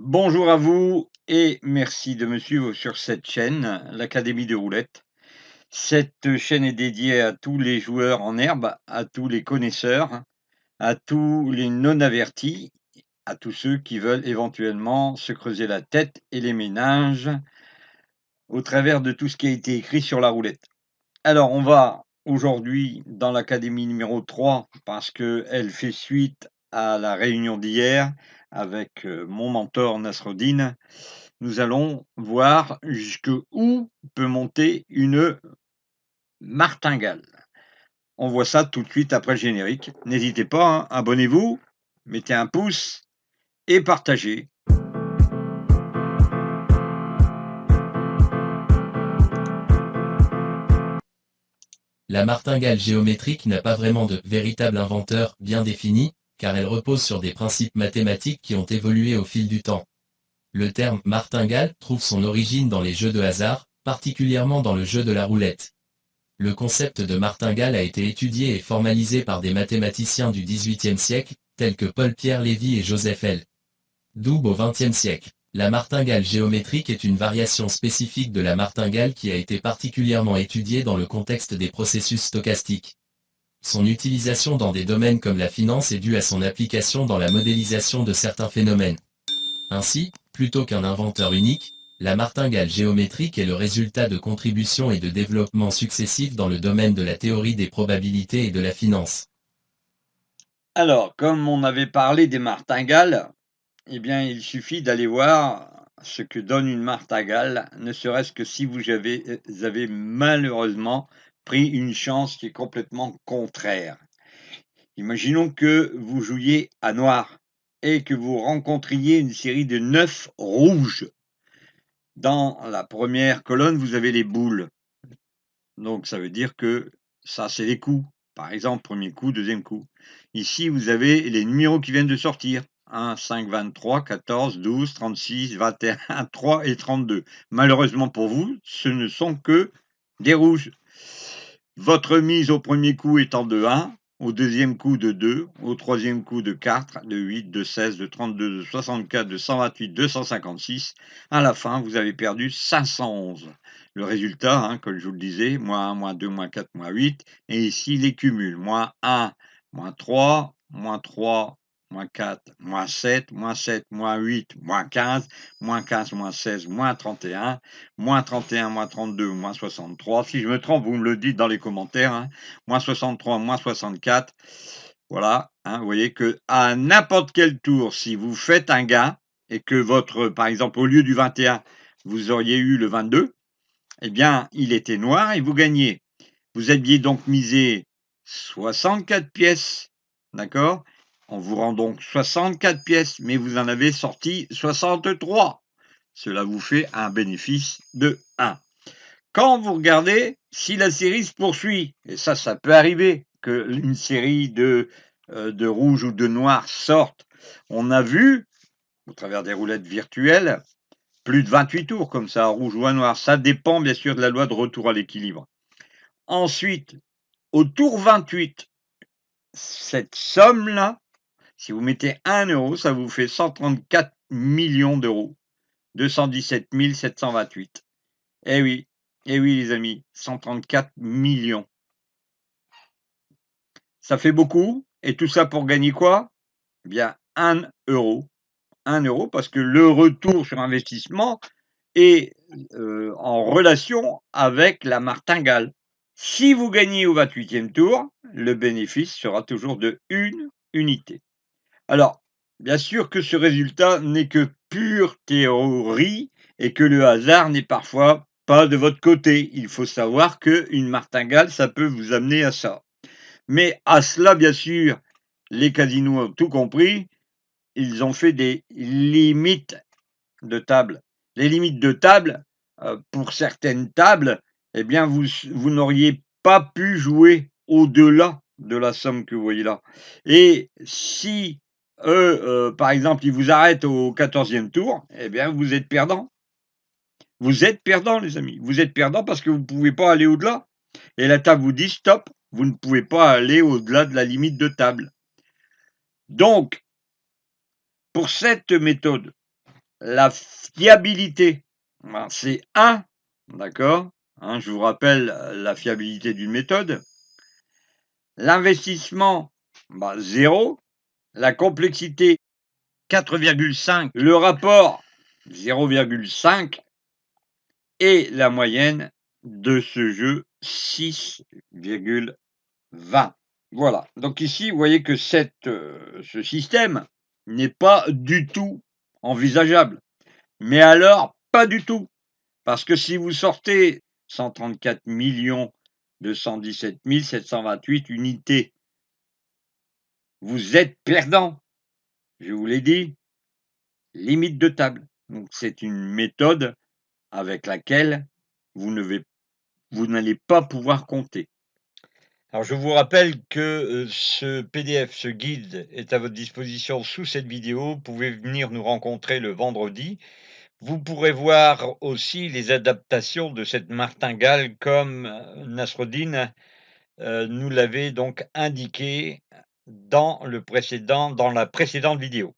Bonjour à vous et merci de me suivre sur cette chaîne, l'Académie de Roulette. Cette chaîne est dédiée à tous les joueurs en herbe, à tous les connaisseurs, à tous les non avertis, à tous ceux qui veulent éventuellement se creuser la tête et les méninges au travers de tout ce qui a été écrit sur la roulette. Alors, on va aujourd'hui dans l'Académie numéro 3 parce qu'elle fait suite à la réunion d'hier avec mon mentor Nasruddin. Nous allons voir jusqu'où peut monter une martingale. On voit ça tout de suite après le générique. N'hésitez pas, hein, abonnez-vous, mettez un pouce et partagez. La martingale géométrique n'a pas vraiment de véritable inventeur bien défini, car elle repose sur des principes mathématiques qui ont évolué au fil du temps. Le terme martingale trouve son origine dans les jeux de hasard, particulièrement dans le jeu de la roulette. Le concept de martingale a été étudié et formalisé par des mathématiciens du XVIIIe siècle, tels que Paul-Pierre Lévy et Joseph L. Double au XXe siècle. La martingale géométrique est une variation spécifique de la martingale qui a été particulièrement étudiée dans le contexte des processus stochastiques. Son utilisation dans des domaines comme la finance est due à son application dans la modélisation de certains phénomènes. Ainsi, plutôt qu'un inventeur unique, la martingale géométrique est le résultat de contributions et de développements successifs dans le domaine de la théorie des probabilités et de la finance. Alors, comme on avait parlé des martingales, eh bien, il suffit d'aller voir ce que donne une martingale, ne serait-ce que si vous avez malheureusement pris une chance qui est complètement contraire. Imaginons que vous jouiez à noir et que vous rencontriez une série de 9 rouges. Dans la première colonne, vous avez les boules. Donc ça veut dire que ça, c'est les coups. Par exemple, premier coup, deuxième coup. Ici, vous avez les numéros qui viennent de sortir. 1, 5, 23, 14, 12, 36, 21, 3 et 32. Malheureusement pour vous, ce ne sont que des rouges. Votre mise au premier coup étant de 1, au deuxième coup de 2, au troisième coup de 4, de 8, de 16, de 32, de 64, de 128, de 156. À la fin, vous avez perdu 511. Le résultat, hein, comme je vous le disais, moins 1, moins 2, moins 4, moins 8. Et ici, les cumuls. Moins 1, moins 3, moins 3, moins 4, moins 7, moins 8, moins 15, moins 16, moins 31, moins 31, moins 32, moins 63. Si je me trompe, vous me le dites dans les commentaires. Hein. Moins 63, moins 64. Voilà. Hein, vous voyez que à n'importe quel tour, si vous faites un gain et que votre, par exemple, au lieu du 21, vous auriez eu le 22, eh bien, il était noir et vous gagnez. Vous aviez donc misé 64 pièces, d'accord? On vous rend donc 64 pièces, mais vous en avez sorti 63. Cela vous fait un bénéfice de 1. Quand vous regardez, si la série se poursuit, et ça peut arriver qu'une série de rouge ou de noir sorte, on a vu, au travers des roulettes virtuelles, plus de 28 tours comme ça, rouge ou à noir. Ça dépend bien sûr de la loi de retour à l'équilibre. Ensuite, au tour 28, cette somme-là, si vous mettez 1 euro, ça vous fait 134 millions d'euros. 217 728. Oui, eh oui les amis, 134 millions. Ça fait beaucoup, et tout ça pour gagner quoi? Eh bien 1 euro. 1 euro parce que le retour sur investissement est en relation avec la martingale. Si vous gagnez au 28e tour, le bénéfice sera toujours de 1 unité. Alors, bien sûr que ce résultat n'est que pure théorie et que le hasard n'est parfois pas de votre côté. Il faut savoir qu'une martingale, ça peut vous amener à ça. Mais à cela, bien sûr, les casinos ont tout compris. Ils ont fait des limites de table. Les limites de table, pour certaines tables, eh bien, vous n'auriez pas pu jouer au-delà de la somme que vous voyez là. Et si eux, par exemple, ils vous arrêtent au 14e tour, eh bien, vous êtes perdant. Vous êtes perdant, les amis. Vous êtes perdant parce que vous ne pouvez pas aller au-delà. Et la table vous dit stop, vous ne pouvez pas aller au-delà de la limite de table. Donc, pour cette méthode, la fiabilité, ben, c'est 1, d'accord? Hein, je vous rappelle la fiabilité d'une méthode. L'investissement, bah, 0. La complexité, 4,5. Le rapport, 0,5. Et la moyenne de ce jeu, 6,20. Voilà. Donc ici, vous voyez que ce système n'est pas du tout envisageable. Mais alors, pas du tout. Parce que si vous sortez 134 217 728 unités, vous êtes perdant. Je vous l'ai dit, limite de table. Donc c'est une méthode avec laquelle vous n'allez pas pouvoir compter. Alors je vous rappelle que ce PDF, ce guide est à votre disposition sous cette vidéo. Vous pouvez venir nous rencontrer le vendredi. Vous pourrez voir aussi les adaptations de cette martingale comme Nasreddin nous l'avait donc indiqué dans la précédente vidéo.